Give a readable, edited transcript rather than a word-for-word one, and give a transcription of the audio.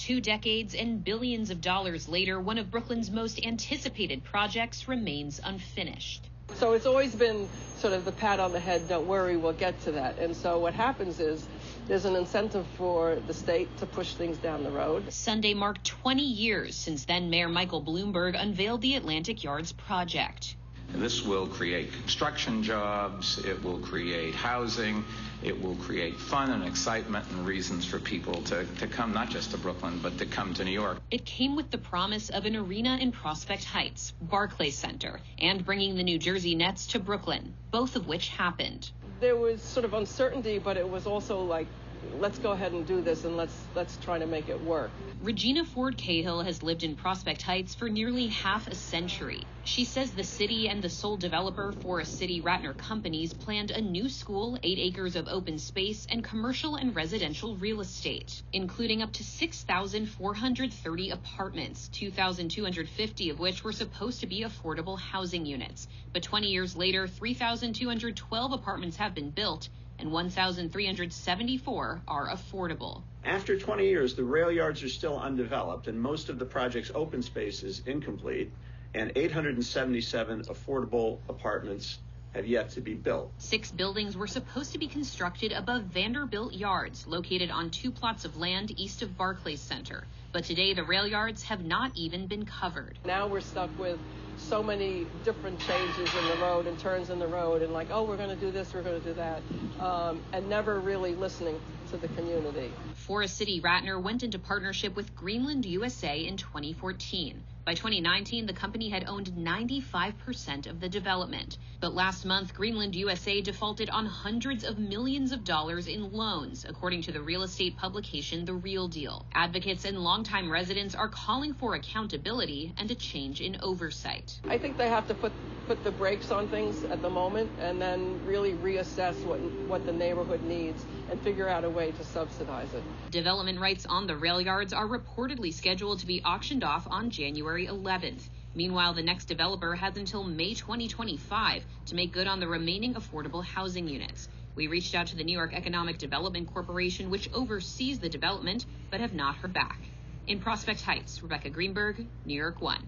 2 decades and billions of dollars later, one of Brooklyn's most anticipated projects remains unfinished. So it's always been sort of the pat on the head, don't worry, we'll get to that. And so what happens is there's an incentive for the state to push things down the road. Sunday marked 20 years since then Mayor Michael Bloomberg unveiled the AtlanticYards project. This will create construction jobs, it will create housing, it will create fun and excitement and reasons for people to come not just to Brooklyn, but to come to New York. It came with the promise of an arena in Prospect Heights, Barclays Center, and bringing the New Jersey Nets to Brooklyn, both of which happened. There was sort of uncertainty, but it was also like, let's go ahead and do this and let's try to make it work. Regina Ford-Cahill has lived in Prospect Heights for nearly half a century. She says the city and the sole developer, Forest City Ratner Companies, planned a new school, 8 acres of open space, and commercial and residential real estate, including up to 6,430 apartments, 2,250 of which were supposed to be affordable housing units. But 20 years later, 3,212 apartments have been built, and 1,374 are affordable. After 20 years, the rail yards are still undeveloped, and most of the project's open space is incomplete, and 877 affordable apartments have yet to be built. 6 buildings were supposed to be constructed above Vanderbilt Yards, located on 2 plots of land east of Barclays Center. But today, the rail yards have not even been covered. Now we're stuck with so many different changes in the road and turns in the road and like, oh, we're going to do this, we're going to do that, and never really listening to the community. Forest City Ratner went into partnership with Greenland USA in 2014. By 2019, the company had owned 95% of the development. But last month, Greenland USA defaulted on hundreds of millions of dollars in loans, according to the real estate publication The Real Deal. Advocates and longtime residents are calling for accountability and a change in oversight. I think they have to put the brakes on things at the moment and then really reassess what the neighborhood needs and figure out a way to subsidize it. Development rights on the rail yards are reportedly scheduled to be auctioned off on January 11th. Meanwhile, the next developer has until May 2025 to make good on the remaining affordable housing units. We reached out to the New York Economic Development Corporation, which oversees the development, but have not heard back. In Prospect Heights, Rebecca Greenberg, New York 1.